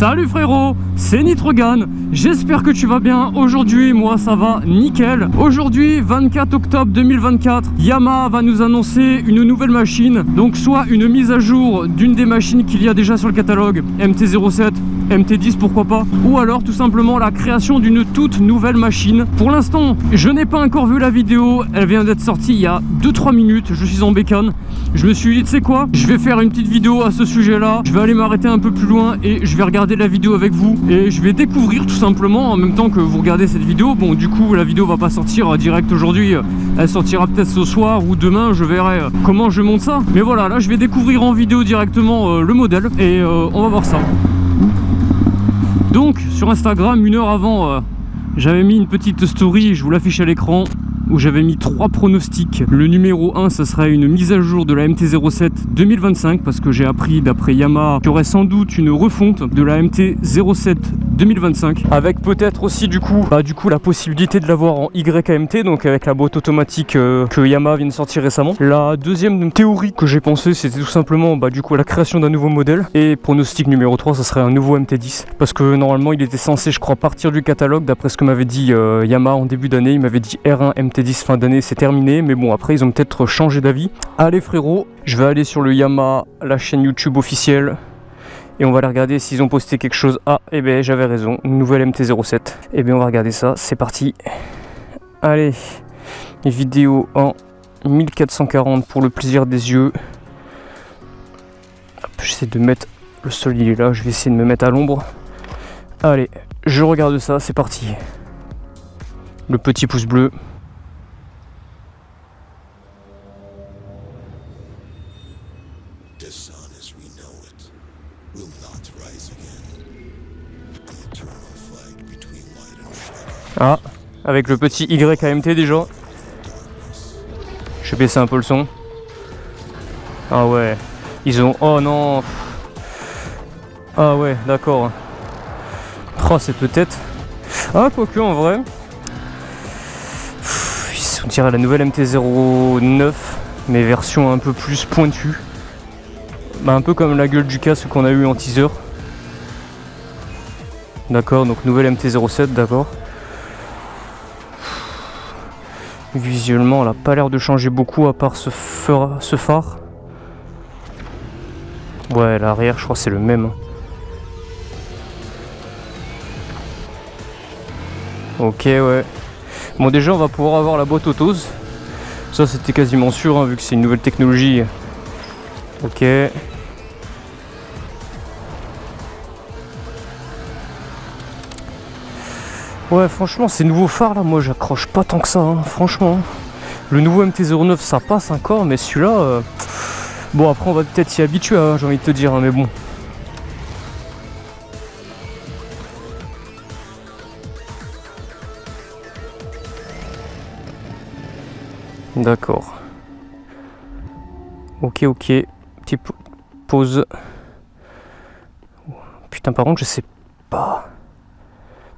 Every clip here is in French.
Salut frérot, c'est Nitrogan, j'espère que tu vas bien. Aujourd'hui, moi ça va nickel. Aujourd'hui, 24 octobre 2024, Yamaha va nous annoncer une nouvelle machine. Donc soit une mise à jour d'une des machines qu'il y a déjà sur le catalogue, MT-07, MT-10 pourquoi pas, ou alors tout simplement la création d'une toute nouvelle machine. Pour l'instant, je n'ai pas encore vu la vidéo, elle vient d'être sortie il y a 2-3 minutes, je suis en bécane. Je me suis dit, tu sais quoi, je vais faire une petite vidéo à ce sujet là, je vais aller m'arrêter un peu plus loin et je vais regarder la vidéo avec vous et je vais découvrir tout simplement en même temps que vous regardez cette vidéo. Bon, du coup la vidéo va pas sortir direct aujourd'hui, elle sortira peut-être ce soir ou demain, je verrai comment je monte ça. Mais voilà, là je vais découvrir en vidéo directement le modèle et on va voir ça. Donc sur Instagram, une heure avant, j'avais mis une petite story, je vous l'affiche à l'écran, où j'avais mis 3 pronostics. Le numéro 1, ce serait une mise à jour de la MT-07 2025, parce que j'ai appris d'après Yamaha qu'il y aurait sans doute une refonte de la MT-07 2025, avec peut-être aussi du coup la possibilité de l'avoir en YMT, donc avec la boîte automatique que Yamaha vient de sortir récemment. La deuxième théorie que j'ai pensé, c'était tout simplement du coup la création d'un nouveau modèle, et pronostic numéro 3, ça serait un nouveau MT-10, parce que normalement il était censé, je crois, partir du catalogue, d'après ce que m'avait dit Yamaha en début d'année. Il m'avait dit R1 MT-10 fin d'année, c'est terminé, mais bon, après ils ont peut-être changé d'avis. Allez frérot, je vais aller sur le Yamaha, la chaîne YouTube officielle, et on va aller regarder s'ils ont posté quelque chose. Ah, et ben j'avais raison, une nouvelle MT-07. Et bien on va regarder ça, c'est parti. Allez, vidéo en 1440 pour le plaisir des yeux. J'essaie de mettre, le sol il est là, je vais essayer de me mettre à l'ombre. Allez, je regarde ça, c'est parti. Le petit pouce bleu. Ah, avec le petit YAMT déjà. Je vais baisser un peu le son. Ah ouais, ils ont... Oh non. Ah ouais, d'accord. Oh, c'est peut-être... Ah, quoique en vrai. On dirait la nouvelle MT-09, mais version un peu plus pointue. Un peu comme la gueule du casque qu'on a eu en teaser. D'accord, donc nouvelle MT-07, d'accord. Visuellement, elle n'a pas l'air de changer beaucoup à part ce phare. Ouais, l'arrière, je crois que c'est le même. Ok, ouais. Bon, déjà, on va pouvoir avoir la boîte autos. Ça, c'était quasiment sûr, hein, vu que c'est une nouvelle technologie. Ok. Ouais, franchement, ces nouveaux phares là, moi j'accroche pas tant que ça, hein, franchement. Le nouveau MT-09 ça passe encore, mais celui-là, bon, après on va peut-être s'y habituer, hein, j'ai envie de te dire, hein, mais bon. D'accord. Ok, petite pause. Putain, par contre, je sais pas.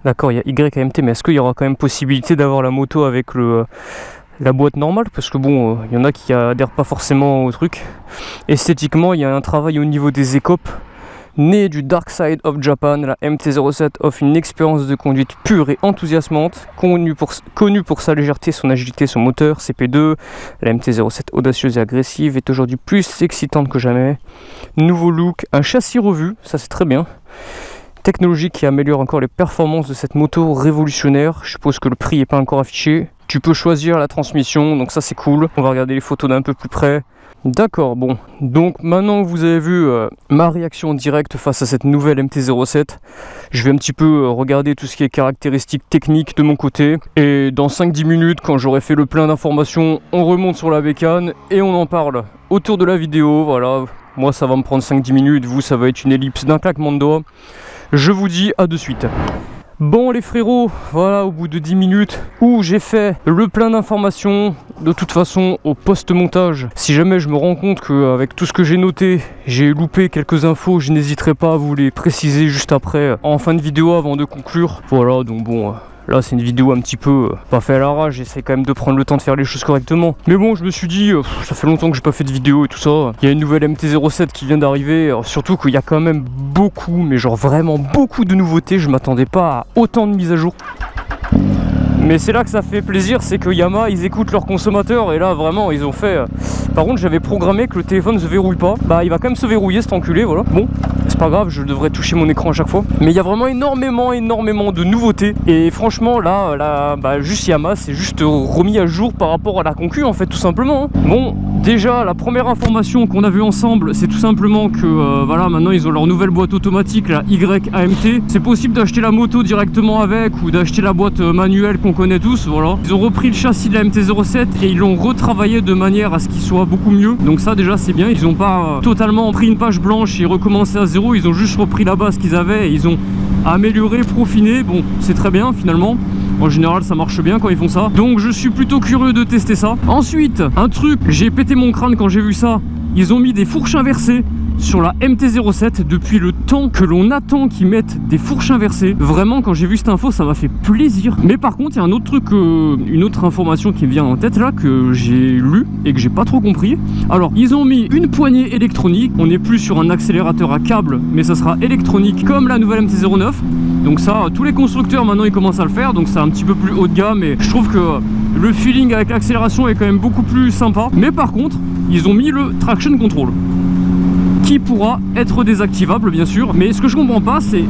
D'accord, il y a YAMT, mais est-ce qu'il y aura quand même possibilité d'avoir la moto avec la boîte normale? Parce que bon, il y en a qui adhèrent pas forcément au truc. Esthétiquement, il y a un travail au niveau des écopes. Né du Dark Side of Japan, la MT-07 offre une expérience de conduite pure et enthousiasmante, connue pour sa légèreté, son agilité, son moteur CP2. La MT-07 audacieuse et agressive est aujourd'hui plus excitante que jamais. Nouveau look, un châssis revu, ça c'est très bien. Technologie qui améliore encore les performances de cette moto révolutionnaire. Je suppose que le prix n'est pas encore affiché. Tu peux choisir la transmission, donc ça c'est cool. On va regarder les photos d'un peu plus près. D'accord, bon. Donc maintenant que vous avez vu ma réaction directe face à cette nouvelle MT-07, je vais un petit peu regarder tout ce qui est caractéristiques techniques de mon côté. Et dans 5-10 minutes, quand j'aurai fait le plein d'informations, on remonte sur la bécane et on en parle autour de la vidéo. Voilà, moi ça va me prendre 5-10 minutes, vous ça va être une ellipse d'un claquement de doigts. Je vous dis à de suite. Bon les frérots, voilà, au bout de 10 minutes où j'ai fait le plein d'informations, de toute façon au post-montage, si jamais je me rends compte qu'avec tout ce que j'ai noté, j'ai loupé quelques infos, je n'hésiterai pas à vous les préciser juste après, en fin de vidéo avant de conclure. Voilà, donc bon, Là c'est une vidéo un petit peu pas fait à l'arrache, j'essaie quand même de prendre le temps de faire les choses correctement. Mais bon, je me suis dit, ça fait longtemps que j'ai pas fait de vidéo et tout ça. Il y a une nouvelle MT-07 qui vient d'arriver, surtout qu'il y a quand même beaucoup, mais genre vraiment beaucoup de nouveautés. Je m'attendais pas à autant de mises à jour. Mais c'est là que ça fait plaisir, c'est que Yamaha ils écoutent leurs consommateurs et là vraiment ils ont fait... Par contre j'avais programmé que le téléphone ne se verrouille pas. Bah il va quand même se verrouiller cet enculé, voilà. Bon, c'est pas grave, je devrais toucher mon écran à chaque fois. Mais il y a vraiment énormément de nouveautés. Et franchement là bah, juste Yamaha c'est juste remis à jour par rapport à la concu en fait tout simplement. Bon, déjà la première information qu'on a vue ensemble c'est tout simplement que voilà maintenant ils ont leur nouvelle boîte automatique, la YAMT. C'est possible d'acheter la moto directement avec ou d'acheter la boîte manuelle qu'on connaît tous, voilà. Ils ont repris le châssis de la MT-07 et ils l'ont retravaillé de manière à ce qu'il soit beaucoup mieux. Donc ça déjà c'est bien, ils n'ont pas totalement pris une page blanche et recommencé à zéro, ils ont juste repris la base qu'ils avaient et ils ont amélioré, peaufiné. Bon, c'est très bien finalement. En général ça marche bien quand ils font ça. Donc je suis plutôt curieux de tester ça. Ensuite, un truc, j'ai pété mon crâne quand j'ai vu ça. Ils ont mis des fourches inversées sur la MT-07 depuis le temps que l'on attend qu'ils mettent des fourches inversées. Vraiment quand j'ai vu cette info ça m'a fait plaisir. Mais par contre il y a un autre truc, une autre information qui me vient en tête là que j'ai lu et que j'ai pas trop compris. Alors ils ont mis une poignée électronique. On n'est plus sur un accélérateur à câble mais ça sera électronique comme la nouvelle MT-09. Donc ça tous les constructeurs maintenant ils commencent à le faire. Donc c'est un petit peu plus haut de gamme et je trouve que le feeling avec l'accélération est quand même beaucoup plus sympa. Mais par contre ils ont mis le traction control qui pourra être désactivable bien sûr, mais ce que je comprends pas c'est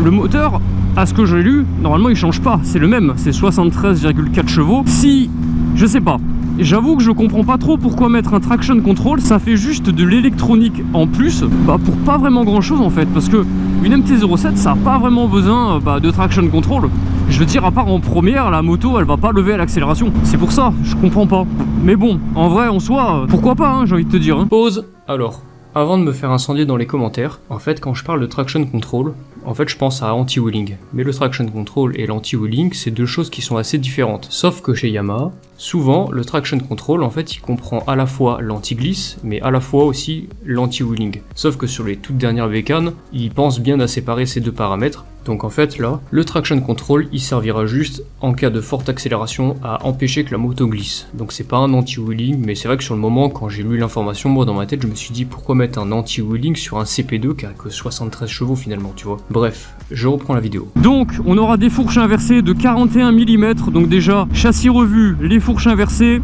le moteur, à ce que j'ai lu, normalement il change pas, c'est le même, c'est 73,4 chevaux. Si, je sais pas, j'avoue que je comprends pas trop pourquoi mettre un traction control, ça fait juste de l'électronique en plus, bah pour pas vraiment grand chose en fait, parce que une MT-07 ça a pas vraiment besoin de traction control. Je veux dire, à part en première, la moto elle va pas lever à l'accélération, c'est pour ça, je comprends pas. Mais bon, en vrai en soi, pourquoi pas hein, j'ai envie de te dire hein. Pause. Alors, avant de me faire incendier dans les commentaires, en fait quand je parle de traction control, en fait je pense à anti-wheeling. Mais le traction control et l'anti-wheeling c'est deux choses qui sont assez différentes. Sauf que chez Yamaha, souvent le traction control en fait il comprend à la fois l'anti-glisse mais à la fois aussi l'anti-wheeling. Sauf que sur les toutes dernières bécanes, ils pensent bien à séparer ces deux paramètres. Donc en fait là, le traction control il servira juste en cas de forte accélération à empêcher que la moto glisse. Donc c'est pas un anti-wheeling, mais c'est vrai que sur le moment quand j'ai lu l'information, moi dans ma tête je me suis dit pourquoi mettre un anti-wheeling sur un CP2 qui a que 73 chevaux finalement tu vois. Bref, je reprends la vidéo. Donc on aura des fourches inversées de 41 mm, donc déjà châssis revu, les fourches inversées,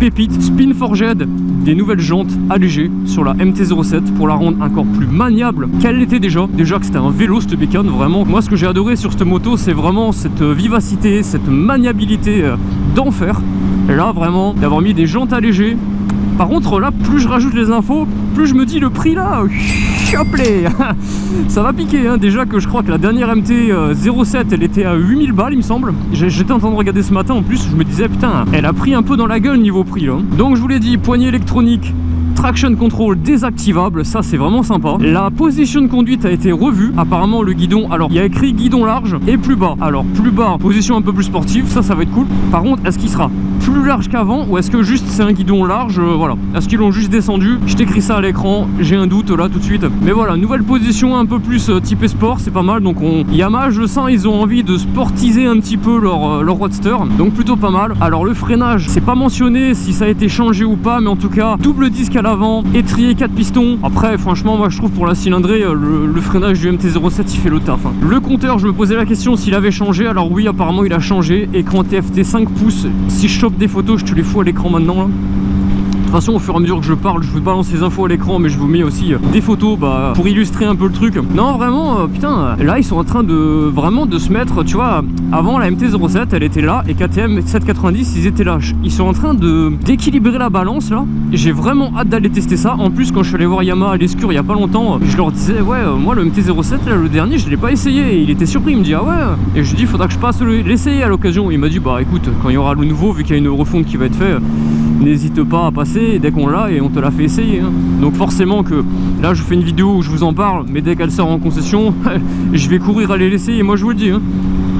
pépite, spin forged, des nouvelles jantes allégées sur la MT-07 pour la rendre encore plus maniable qu'elle l'était déjà. Déjà que c'était un vélo cette bécane, vraiment. Moi ce que j'ai adoré sur cette moto c'est vraiment cette vivacité, cette maniabilité d'enfer. Et là vraiment d'avoir mis des jantes allégées. Par contre là plus je rajoute les infos, plus je me dis le prix là, choplé, ça va piquer hein. Déjà que je crois que la dernière MT-07 elle était à 8000 balles il me semble. J'étais en train de regarder ce matin en plus, je me disais putain elle a pris un peu dans la gueule niveau prix là. Donc je vous l'ai dit, poignée électronique, traction control désactivable, ça c'est vraiment sympa. La position de conduite a été revue, apparemment le guidon, alors il y a écrit guidon large et plus bas. Alors plus bas, position un peu plus sportive, ça va être cool. Par contre est-ce qu'il sera plus large qu'avant ou est-ce que juste c'est un guidon large, voilà. Est-ce qu'ils l'ont juste descendu? Je t'écris ça à l'écran, j'ai un doute là tout de suite. Mais voilà, nouvelle position un peu plus typée sport, c'est pas mal. Donc Yamaha, je sens ils ont envie de sportiser un petit peu leur roadster, donc plutôt pas mal. Alors le freinage, c'est pas mentionné si ça a été changé ou pas, mais en tout cas double disque à l'avant, étrier 4 pistons. Après franchement moi je trouve pour la cylindrée le freinage du MT-07 il fait le taf hein. Le compteur, je me posais la question s'il avait changé. Alors oui, apparemment il a changé. Écran TFT 5 pouces. Si je chope des photos, je te les fous à l'écran maintenant là. De toute façon au fur et à mesure que je parle je vous balance les infos à l'écran, mais je vous mets aussi des photos pour illustrer un peu le truc. Non vraiment putain, là ils sont en train de vraiment de se mettre, tu vois, avant la MT-07 elle était là et KTM 790 ils étaient là. Ils sont en train d'équilibrer la balance là. J'ai vraiment hâte d'aller tester ça. En plus quand je suis allé voir Yamaha à l'Escure il y a pas longtemps, je leur disais ouais moi le MT-07 là le dernier je l'ai pas essayé, et il était surpris, il me dit ah ouais, et je lui dis faudra que je passe l'essayer à l'occasion. Il m'a dit bah écoute quand il y aura le nouveau, vu qu'il y a une refonte qui va être faite, n'hésite pas à passer dès qu'on l'a et on te l'a fait essayer hein. Donc forcément que là je fais une vidéo où je vous en parle, mais dès qu'elle sort en concession je vais courir aller l'essayer, moi je vous le dis hein.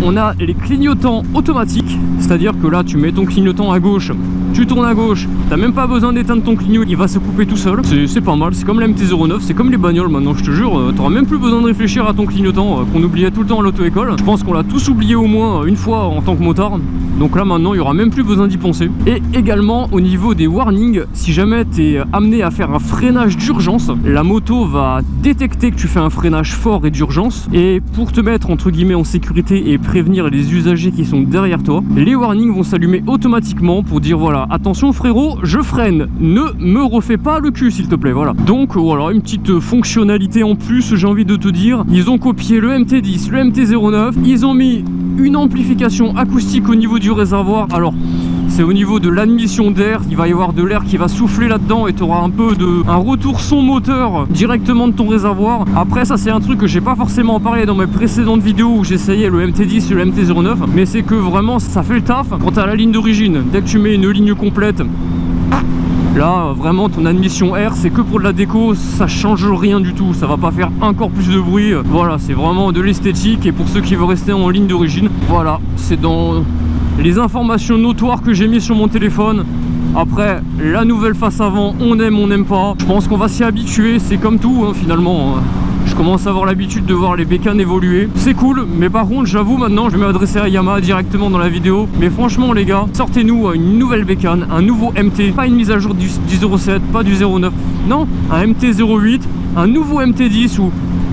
On a les clignotants automatiques, c'est à dire que là tu mets ton clignotant à gauche tu tournes à gauche, t'as même pas besoin d'éteindre ton clignotant, il va se couper tout seul. C'est pas mal, c'est comme la MT-09, c'est comme les bagnoles maintenant, je te jure, t'auras même plus besoin de réfléchir à ton clignotant qu'on oubliait tout le temps à l'auto-école. Je pense qu'on l'a tous oublié au moins une fois en tant que motard. Donc là maintenant il y aura même plus besoin d'y penser. Et également au niveau des warnings, si jamais t'es amené à faire un freinage d'urgence, la moto va détecter que tu fais un freinage fort et d'urgence, et pour te mettre entre guillemets en sécurité et prévenir les usagers qui sont derrière toi, les warnings vont s'allumer automatiquement pour dire voilà, attention frérot, je freine, ne me refais pas le cul s'il te plaît. Voilà, donc voilà, une petite fonctionnalité en plus, j'ai envie de te dire. Ils ont copié le MT10, le MT-09, ils ont mis une amplification acoustique au niveau du réservoir. Alors c'est au niveau de l'admission d'air, il va y avoir de l'air qui va souffler là-dedans et tu auras un peu un retour son moteur directement de ton réservoir. Après ça c'est un truc que j'ai pas forcément parlé dans mes précédentes vidéos où j'essayais le MT10 et le MT-09, mais c'est que vraiment ça fait le taf quand tu as la ligne d'origine. Dès que tu mets une ligne complète, là vraiment ton admission air c'est que pour de la déco, ça change rien du tout, ça va pas faire encore plus de bruit. Voilà, c'est vraiment de l'esthétique, et pour ceux qui veulent rester en ligne d'origine, voilà, c'est dans les informations notoires que j'ai mis sur mon téléphone. Après, la nouvelle face avant, on aime, on n'aime pas. Je pense qu'on va s'y habituer, c'est comme tout hein, finalement. Je commence à avoir l'habitude de voir les bécanes évoluer. C'est cool, mais par contre, j'avoue maintenant, je vais m'adresser à Yamaha directement dans la vidéo. Mais franchement les gars, sortez-nous une nouvelle bécane, un nouveau MT. Pas une mise à jour du 07, pas du 09. Non, un MT-08, un nouveau MT-10 ou...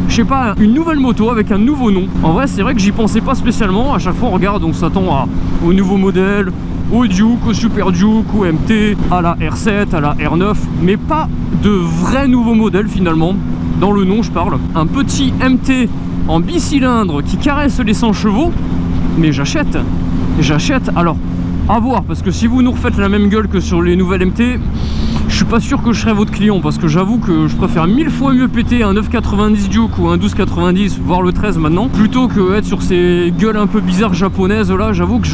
je sais pas, une nouvelle moto avec un nouveau nom. En vrai c'est vrai que j'y pensais pas spécialement. À chaque fois on regarde, on s'attend au nouveau modèle, au Duke, au Super Duke, au MT, à la R7, à la R9, mais pas de vrai nouveau modèle finalement. Dans le nom je parle. Un petit MT en bicylindre qui caresse les 100 chevaux, mais j'achète. Alors à voir, parce que si vous nous refaites la même gueule que sur les nouvelles MT, je suis pas sûr que je serai votre client, parce que j'avoue que je préfère 1000 fois mieux péter un 990 Duke ou un 1290, voire le 13 maintenant, plutôt que être sur ces gueules un peu bizarres japonaises là. J'avoue que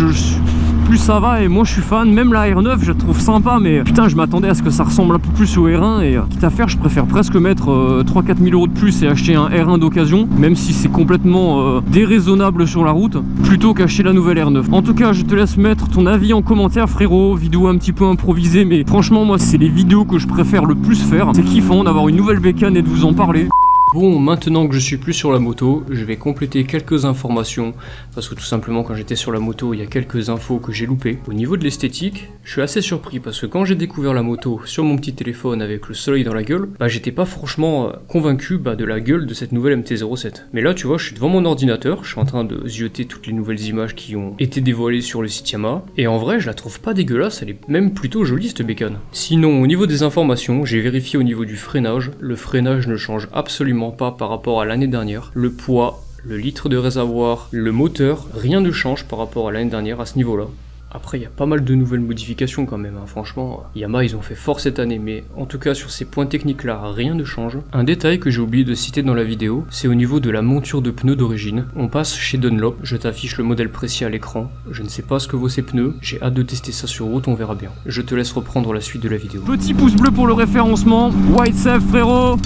plus ça va, et moi je suis fan. Même la R9 je la trouve sympa, mais putain je m'attendais à ce que ça ressemble un peu plus au R1, et quitte à faire je préfère presque mettre 3-4 000 € de plus et acheter un R1 d'occasion, même si c'est complètement déraisonnable sur la route, plutôt qu'acheter la nouvelle R9. En tout cas je te laisse mettre ton avis en commentaire frérot. Vidéo un petit peu improvisée, mais franchement moi c'est les vidéos que je préfère le plus faire. C'est kiffant d'avoir une nouvelle bécane et de vous en parler. Bon, maintenant que je suis plus sur la moto, je vais compléter quelques informations, parce que tout simplement quand j'étais sur la moto, il y a quelques infos que j'ai loupées. Au niveau de l'esthétique, je suis assez surpris, parce que quand j'ai découvert la moto sur mon petit téléphone avec le soleil dans la gueule, bah j'étais pas franchement convaincu de la gueule de cette nouvelle MT-07. Mais là tu vois, je suis devant mon ordinateur, je suis en train de zioter toutes les nouvelles images qui ont été dévoilées sur le site Yamaha, et en vrai je la trouve pas dégueulasse, elle est même plutôt jolie cette bécane. Sinon au niveau des informations, j'ai vérifié au niveau du freinage, le freinage ne change absolument pas par rapport à l'année dernière. Le poids, le litre de réservoir, le moteur, rien ne change par rapport à l'année dernière à ce niveau-là. Après, il y a pas mal de nouvelles modifications quand même, hein. Franchement, Yamaha, ils ont fait fort cette année, mais en tout cas, sur ces points techniques-là, rien ne change. Un détail que j'ai oublié de citer dans la vidéo, c'est au niveau de la monture de pneus d'origine. On passe chez Dunlop, je t'affiche le modèle précis à l'écran. Je ne sais pas ce que vaut ces pneus, j'ai hâte de tester ça sur route, on verra bien. Je te laisse reprendre la suite de la vidéo. Petit pouce bleu pour le référencement. White Safe frérot.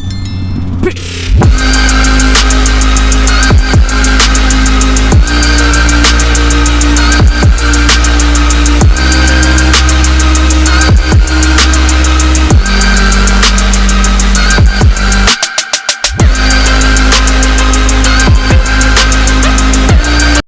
Peace.